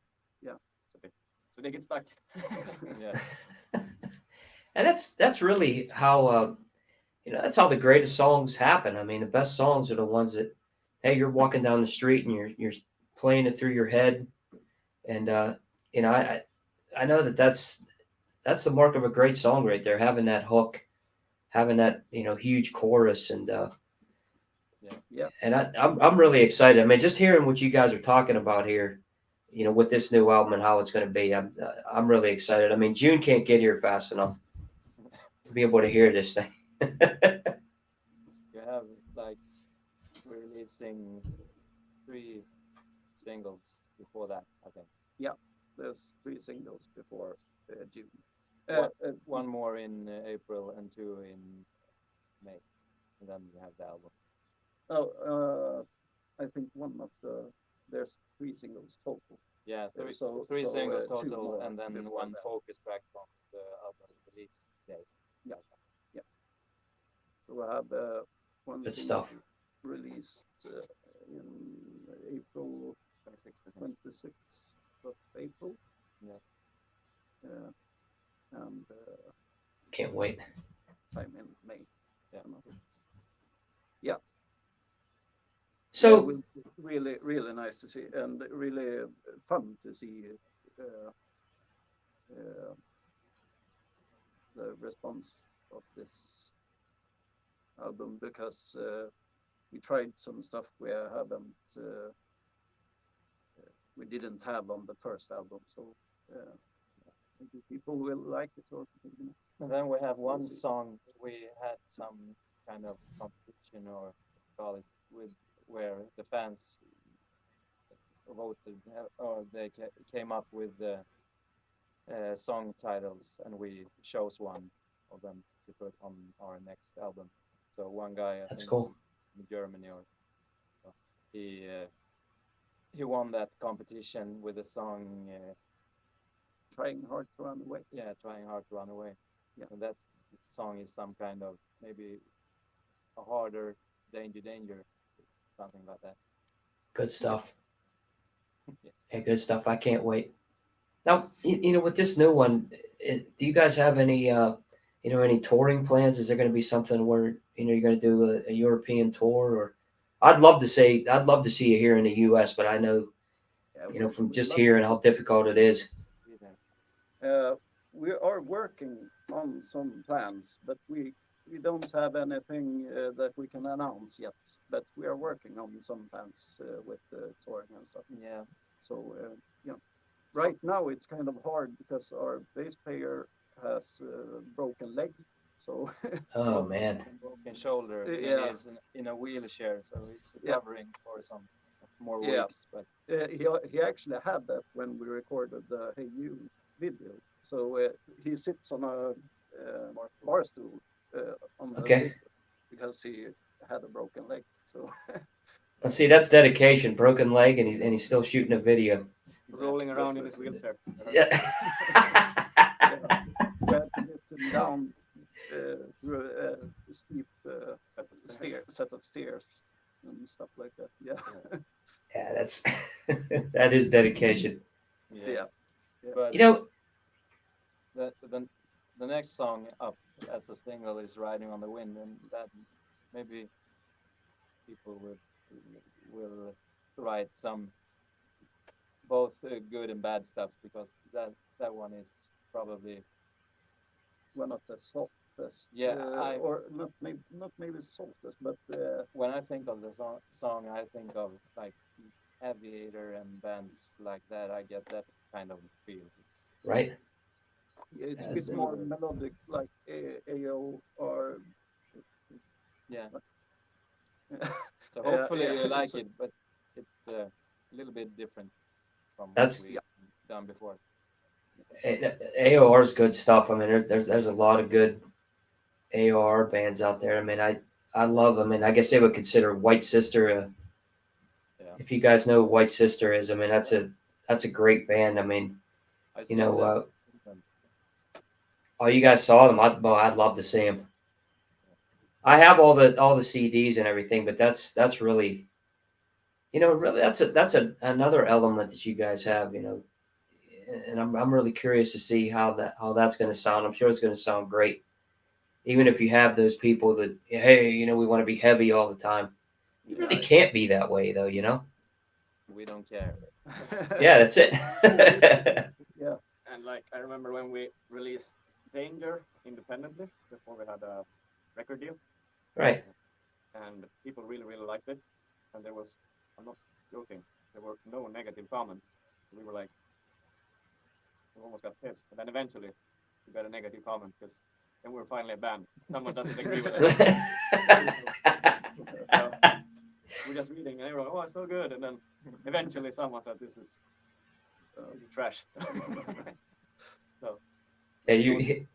so they get stuck. Yeah. And that's really how that's how the greatest songs happen. I mean, the best songs are the ones that, hey, you're walking down the street and you're playing it through your head, and I know that's the mark of a great song right there, having that hook, having that huge chorus, and Yeah. and I'm really excited. I mean, just hearing what you guys are talking about here, with this new album and how it's going to be. I'm really excited. I mean, June can't get here fast enough to be able to hear this thing. You have like releasing 3 singles before that, I think. There's 3 singles before June. One more in April and 2 in May, and then you have the album. I think there's 3 singles total. Yeah, So- three so, singles 2 total, more and then before one that. focus track from the album release day. So we have one Good single stuff. released in April 26th of April. Yeah. And Can't wait. time in May. Yeah. So it will be really, really nice to see, and really fun to see the response of this album, because we tried some stuff we didn't have on the first album, so maybe people will like it or maybe not. And then we have one We'll see. song we had some kind of competition or call it with where the fans voted or they came up with the song titles, and we chose one of them to put on our next album. So one guy, I that's think cool. in Germany, or he won that competition with the song Trying hard to run away. Trying Hard to Run Away. Yeah. And that song is some kind of maybe a harder Danger, something like that. Good stuff. Yeah. Yeah, good stuff. I can't wait. Now, with this new one, do you guys have any, any touring plans? Is there going to be something where, you're going to do a European tour? Or I'd love to see you here in the U.S., but I know, Yeah, from we just love hearing how difficult it is. We are working on some plans, but we don't have anything that we can announce yet. But we are working on some plans with touring and stuff. Yeah. So right now it's kind of hard because our bass player has a broken leg. So Oh man, Broken shoulder. Yeah. He is in a wheelchair, so he's Yeah. recovering for some more Yeah. weeks. But he actually had that when we recorded the Hey You video. So he sits on a bar stool on the Okay. video because he had a broken leg. So let's see. That's dedication. Broken leg, and he's still shooting a video. rolling around in his wheelchair. Yeah. we had to lift him down through a steep set of stairs and stuff like that. Yeah. Yeah, that's that is dedication. Yeah. But the next song up as a single is Riding on the Wind, and that maybe people will write some both good and bad stuff, because that one is probably One of the softest. Yeah, or not maybe softest, but when I think of the song, I think of like Aviator and bands like that. I get that kind of feel. Right. it's a Yes. bit more melodic, like AO or Yeah. Yeah. So hopefully you like it's a- it, but it's a little bit different from That's- what we've done before. AOR is good stuff. I mean, there's a lot of good AOR bands out there. I mean, I love them, and I guess they would consider White Sister. Yeah. If you guys know who White Sister is, I mean, that's a great band. I mean, I you see know, that. oh, you guys saw them? I'd love to see them. I have all the CDs and everything, but that's really, really that's another element that you guys have, and I'm really curious to see how that's going to sound. I'm sure it's going to sound great, even if you have those people that, hey, we want to be heavy all the time. You really can't be that way, though. We don't care. Yeah, that's it. Yeah. And like I remember when we released Danger independently before we had a record deal, Right. and people really liked it, and I'm not joking, there were no negative comments. We were like, we almost got pissed, and then eventually we got a negative comment because then we were finally a band. Someone doesn't agree with it. So we're just reading, and everyone, oh, it's so good, and then eventually someone said, this is trash. So And you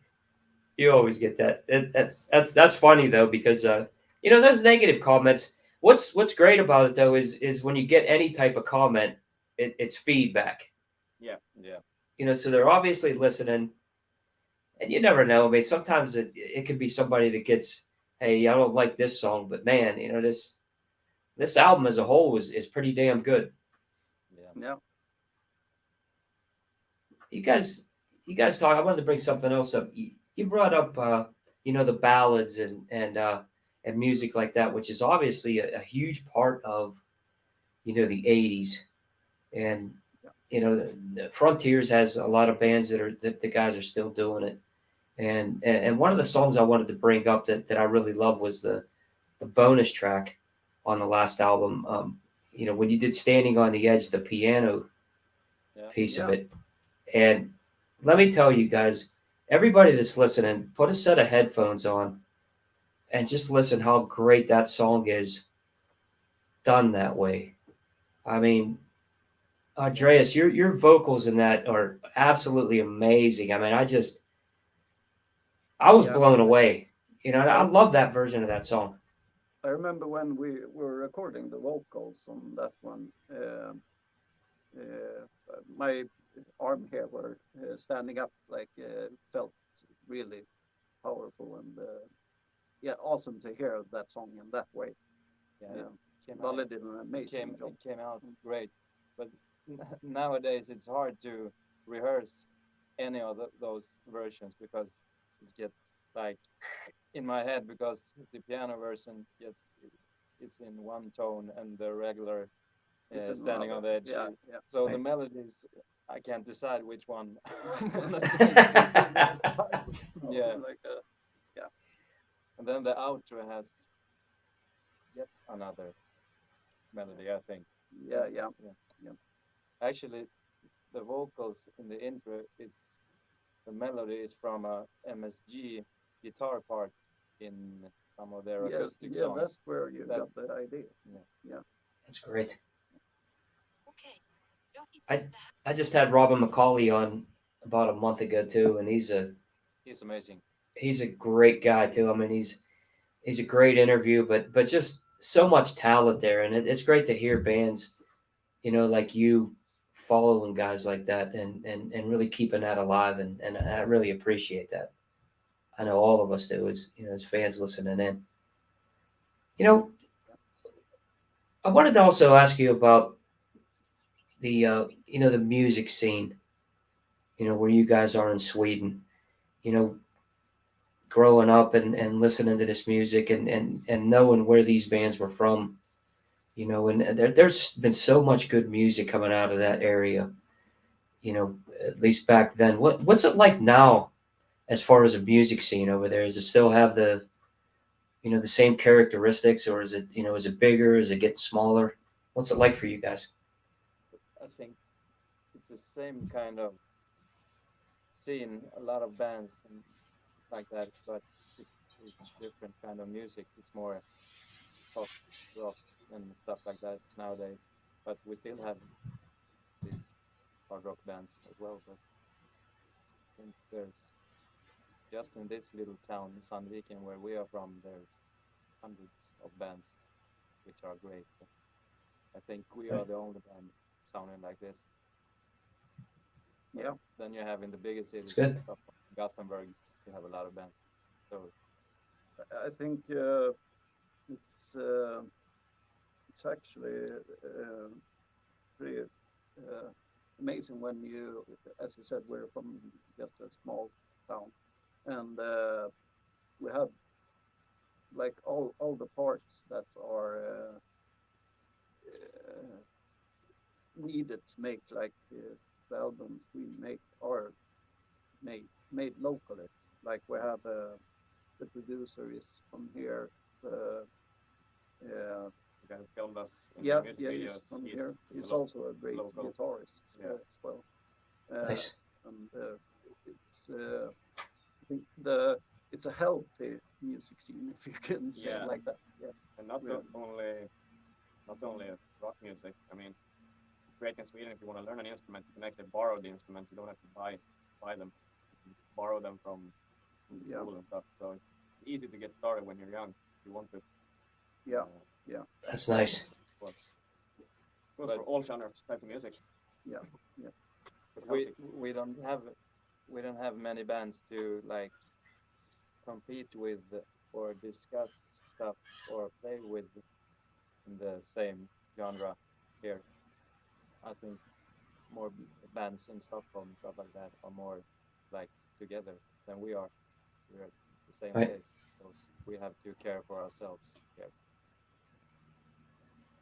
always get that. That's funny though, because those negative comments. What's great about it though is when you get any type of comment, it's feedback. yeah, So they're obviously listening, and you never know. I mean, sometimes it could be somebody that gets, hey, I don't like this song, but man, this album as a whole is pretty damn good. yeah. Yeah. You guys talk. I wanted to bring something else up. You brought up the ballads and music like that, which is obviously a huge part of the 80s. And the Frontiers has a lot of bands that the guys are still doing it. And one of the songs I wanted to bring up that I really love was the bonus track on the last album. When you did Standing on the Edge, the piano piece of it. And let me tell you guys, everybody that's listening, put a set of headphones on and just listen how great that song is done that way. I mean, Andreas, your vocals in that are absolutely amazing. I mean, I was blown away. I love that version of that song. I remember when we were recording the vocals on that one. My arm here were standing up, felt really powerful and awesome to hear that song in that way. Valle did an amazing job. It came out great, but nowadays it's hard to rehearse any of those versions because it gets like in my head because the piano version it's in one tone and the regular Standing on the Edge. So the melodies, I can't decide which one I'm gonna sing. And then the outro has yet another melody, I think. Yeah. Actually, the vocals in the intro the melody is from a MSG guitar part in some of their acoustic songs. Yeah, that's where you got the idea. Yeah. That's great. I just had Robin McCauley on about a month ago too, and he's amazing. He's a great guy too. I mean, he's a great interview, but just so much talent there, and it's great to hear bands, like you following guys like that and really keeping that alive, and I really appreciate that. I know all of us do as fans listening in. I wanted to also ask you about the the music scene, where you guys are in Sweden, growing up and listening to this music and knowing where these bands were from, and there's been so much good music coming out of that area, at least back then. What's it like now as far as a music scene over there? Does it still have the same characteristics, or is it bigger? Is it getting smaller? What's it like for you guys? I think it's the same kind of scene, a lot of bands and like that, but it's different kind of music. It's more pop, rock, and stuff like that nowadays. But we still have these hard rock bands as well. But I think there's just in this little town, Sandviken, where we are from, there's hundreds of bands which are great. But I think we are the only band sounding like this. Yeah. Then you have in the bigger cities, stuff like Gothenburg, you have a lot of bands. So I think it's actually pretty amazing when you, as you said, we're from just a small town, and we have like all the parts that are needed to make the albums we make are made locally. Like we have the producer is from here, the guy filmed us in Yeah, the music yeah, videos. he's from here. He's He's a also a great local. guitarist Yeah. as well. Nice. And it's I think it's a healthy music scene, if you can say Yeah. it like that. Yeah, And not Really. only rock music. I mean, it's great in Sweden if you want to learn an instrument. You can actually borrow the instruments. You don't have to buy them. You can borrow them from Yeah. school and stuff. So it's easy to get started when you're young if you want to. Yeah. That's nice. Goes But- for all genres types of music. Yeah. It's we healthy. we don't have many bands to like compete with or discuss stuff or play with in the same genre here. I think more bands in Stockholm and stuff like that are more like together than we are. We're at the same Right. place, so we have to care for ourselves here.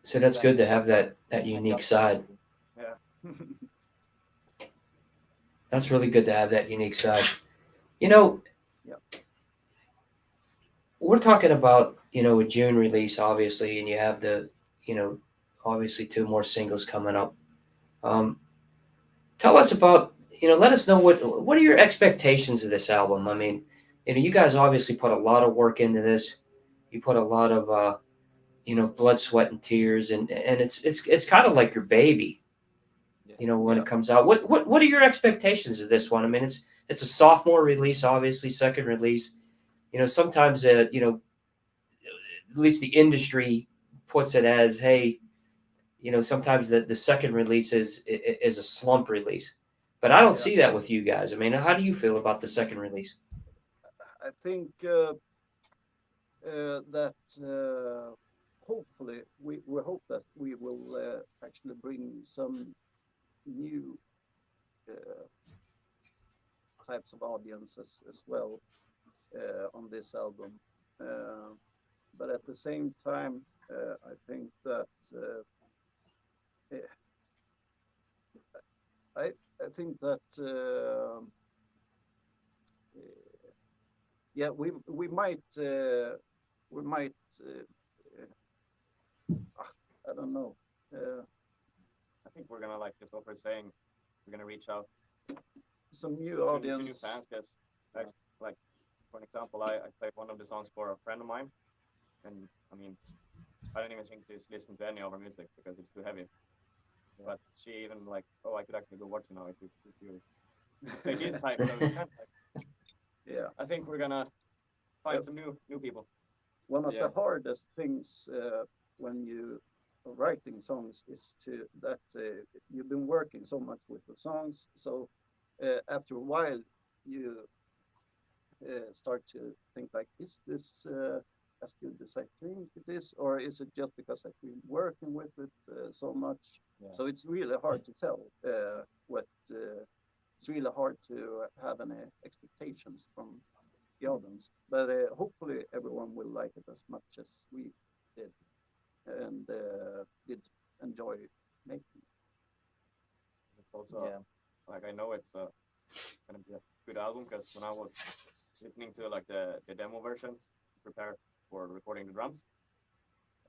So that's good to have that unique side. Yeah. That's really good to have that unique side. You know, Yeah. we're talking about, a June release, obviously, and you have the, obviously 2 more singles coming up. Tell us about, let us know what are your expectations of this album? I mean, you guys obviously put a lot of work into this. You put a lot of, blood, sweat, and tears, and it's kind of like your baby. When Yeah. it comes out. What are your expectations of this one? I mean, it's a sophomore release, obviously, second release. Sometimes at least the industry puts it as, hey, sometimes the second release is a slump release. But I don't Yeah. see that with you guys. I mean, how do you feel about the second release? I think that hopefully we hope that we will actually bring some new types of audiences as well on this album. But at the same time, I think that I think that yeah, we might I don't know. I think we're gonna, like Christopher is saying, we're gonna reach out Some new to new audience. fans. Because, like for an example, I played one of the songs for a friend of mine, and I mean, I don't even think she's listened to any of our music because it's too heavy. But she even like, oh, I could actually go watch it now if you take his type. So it's kind of like, Yeah. I think we're gonna find some new people. One of Yeah. the hardest things when you are writing songs is that you've been working so much with the songs, so after a while you start to think like, is this as good as I think it is, or is it just because I've been working with it so much? Yeah. So it's really hard to tell it's really hard to have any expectations from the audience, but hopefully everyone will like it as much as we did and did enjoy making. It's also like, I know it's gonna be a good album because when I was listening to like the demo versions to prepare for recording the drums,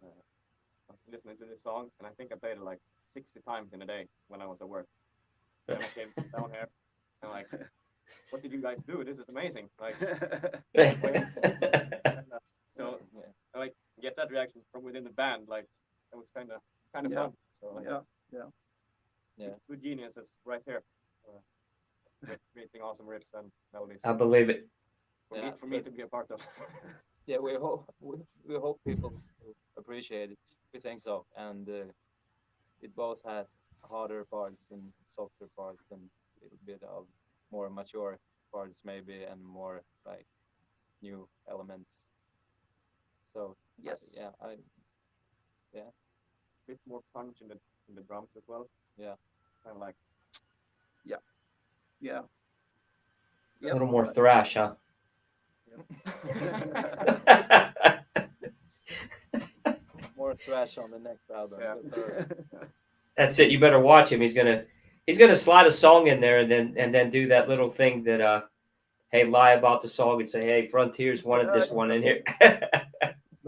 I was listening to this song and I think I played it like 60 times in a day when I was at work. And I came down here and like, what did you guys do? This is amazing. Like, so I like get that reaction from within the band. Like, it was kind of Yeah. fun. So like, Yeah. two geniuses right here, creating awesome riffs and melodies. I believe it. For me to be a part of. Yeah, we hope people appreciate it. We think so, and it both has harder parts and softer parts, and a little bit of more mature parts maybe, and more like new elements. So Yes. Bit more punch in the drums as well. Yeah. Kind of like Yeah. A little more thrash, huh? More thrash on the next album. Yeah. The third. That's it. You better watch him. He's gonna slide a song in there and then do that little thing that hey, lie about the song and say, hey, Frontiers wanted this one in here.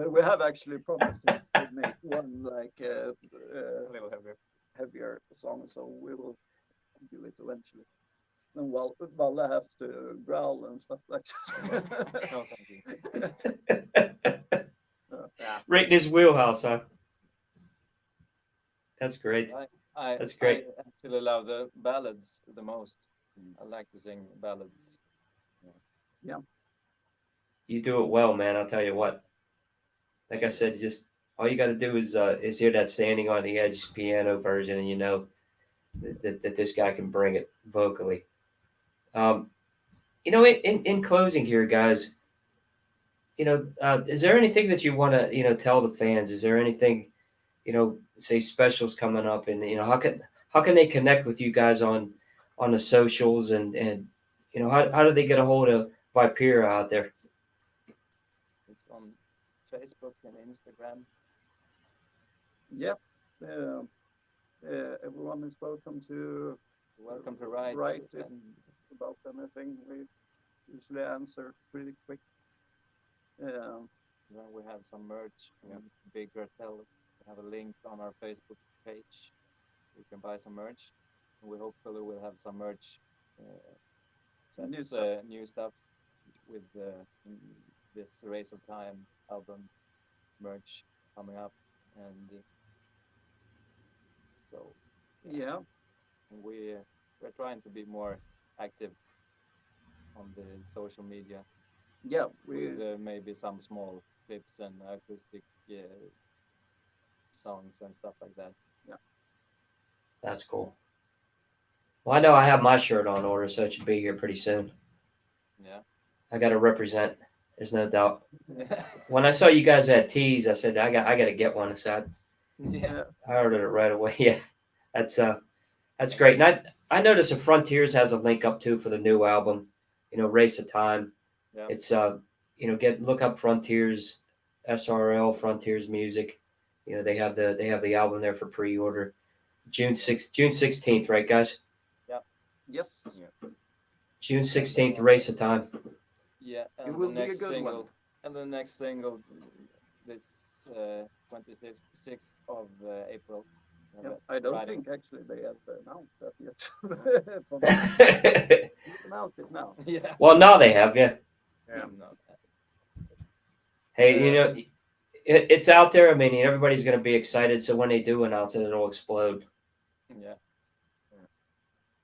But we have actually promised to make one like A little heavier. heavier song, so we will do it eventually. And Valle has to growl and stuff like that. No, thank you. Yeah. Right in his wheelhouse, huh? That's great. That's great. I actually love the ballads the most. I like to sing ballads. You do it well, man. I'll tell you what. Like I said, just all you got to do is hear that "Standing on the Edge" piano version, and you know that this guy can bring it vocally. You know, in closing here, guys, you know, is there anything that you want to tell the fans? Is there anything say specials coming up, and how can they connect with you guys on the socials, and how do they get a hold of Vypera out there? It's on Facebook and Instagram. Yeah. Everyone is welcome to Welcome to write. write it And about anything. We usually answer pretty quick. then we have some merch. Big Cartel. We have a link on our Facebook page. You can buy some merch. We hopefully will have some merch. Some new That's stuff. new stuff with this Race of Time album merch coming up, and so Yeah. we're trying to be more active on the social media Yeah. We with maybe some small clips and acoustic songs and stuff like that. That's cool. Well, I know I have my shirt on order, so it should be here pretty soon. Yeah. I got to represent. There's no doubt. When I saw you guys at Tees, I said I got to get one. So Yeah. I ordered it right away. Yeah, that's great. And I noticed that Frontiers has a link up too for the new album. Race of Time. Yeah. It's look up Frontiers, SRL Frontiers Music. They have the album there for pre-order. June 16th, right, guys? yes. June 16th, Race of Time. Yeah, It and will the be a next good single, one. and the next single, this 26th of April. We have Yeah. it I don't Friday. think actually they have announced that yet. You announced it now. Yeah. Well, now they have, yeah. Yeah. No, Hey, it's out there. I mean, everybody's going to be excited. So when they do announce it, it'll explode. yeah.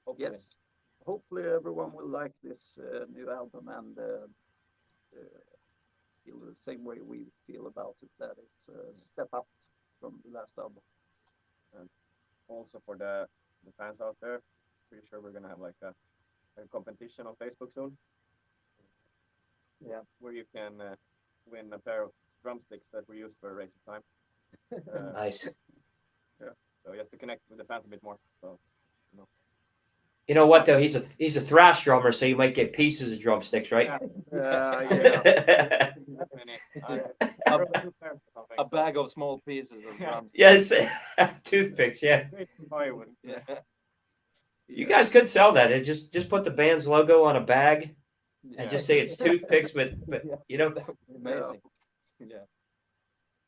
Hopefully. Yes. Hopefully everyone will like this new album and feel the same way we feel about it, that it's a step up from the last album. Also for the fans out there, pretty sure we're gonna have like a competition on Facebook soon. Yeah. Where you can win a pair of drumsticks that we used for Race of Time. Nice. So just to connect with the fans a bit more. So You know what though? He's a thrash drummer, so you might get pieces of drumsticks, right? Yeah. A bag of small pieces of drums. Yes, toothpicks. Yeah, Yeah. you guys could sell that. It just put the band's logo on a bag and just say it's toothpicks, but Amazing. Yeah.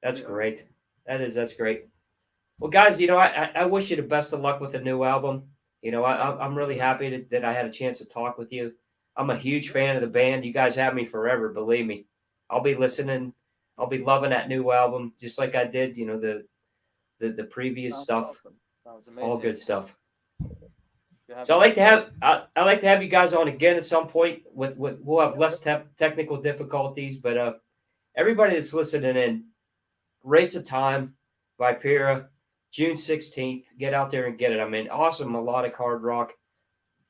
that's great. That's great. Well, guys, I wish you the best of luck with the new album. I'm really happy that I had a chance to talk with you. I'm a huge fan of the band. You guys have me forever, believe me. I'll be listening. I'll be loving that new album just like I did. The previous Sounds stuff. awesome. Sounds amazing. All good stuff. You have So I like to have you guys on again at some point. We'll have less technical difficulties, but everybody that's listening in, Race of Time, Vypera, June 16th. Get out there and get it. I mean, awesome melodic hard rock,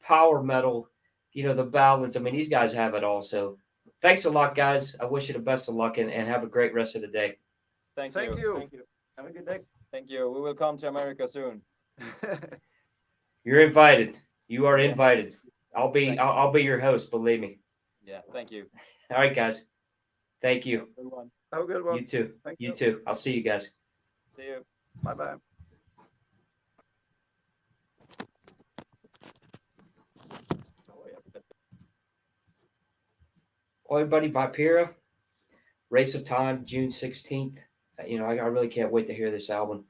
power metal. The ballads. I mean, these guys have it all. So thanks a lot, guys. I wish you the best of luck and have a great rest of the day. Thank Thank you. you. Thank you. Have a good day. Thank you. We will come to America soon. You're invited. You are Yeah. invited. I'll be Thank you. I'll be your host. Believe me. Yeah. Thank you. All right, guys. Thank you. Everyone. Have a good one. You too. Thank You you. too. I'll see you guys. See you. Bye bye. Well, everybody, Vypera. Race of Time, June 16th. I really can't wait to hear this album.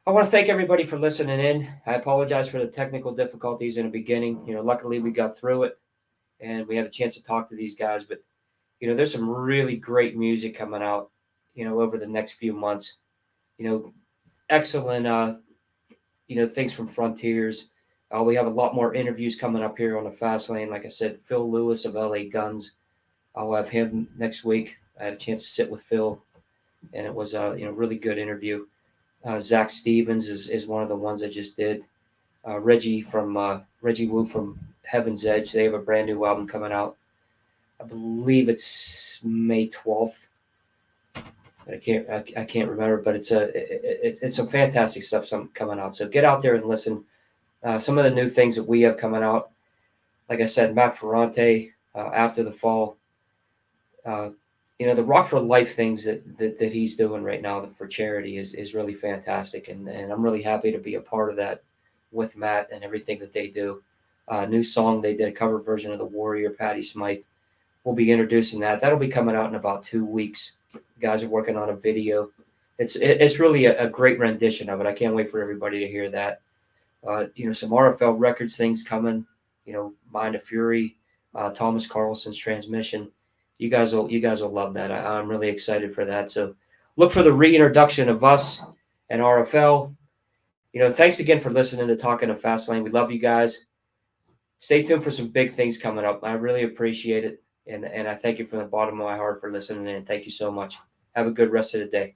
I want to thank everybody for listening in. I apologize for the technical difficulties in the beginning. Luckily we got through it and we had a chance to talk to these guys. But, there's some really great music coming out, over the next few months. Excellent, things from Frontiers. We have a lot more interviews coming up here on the Fast Lane. Like I said, Phil Lewis of LA Guns. I'll have him next week. I had a chance to sit with Phil, and it was a really good interview. Zach Stevens is one of the ones I just did. Reggie Wu from Heaven's Edge. They have a brand new album coming out. I believe it's May 12th. I can't remember, but it's some fantastic stuff coming out. So get out there and listen. Some of the new things that we have coming out, like I said, Matt Ferrante, After the Fall. The Rock for Life things that he's doing right now for charity is really fantastic, and I'm really happy to be a part of that with Matt and everything that they do. New song, they did a cover version of The Warrior, Patti Smythe. We'll be introducing that. That'll be coming out in about 2 weeks. The guys are working on a video. It's really a great rendition of it. I can't wait for everybody to hear that. Some RFL Records things coming. Mind of Fury, Thomas Carlson's Transmission. You guys will love that. I'm really excited for that. So look for the reintroduction of us and RFL. Thanks again for listening to Talking to Fastlane. We love you guys. Stay tuned for some big things coming up. I really appreciate it. And I thank you from the bottom of my heart for listening in. Thank you so much. Have a good rest of the day.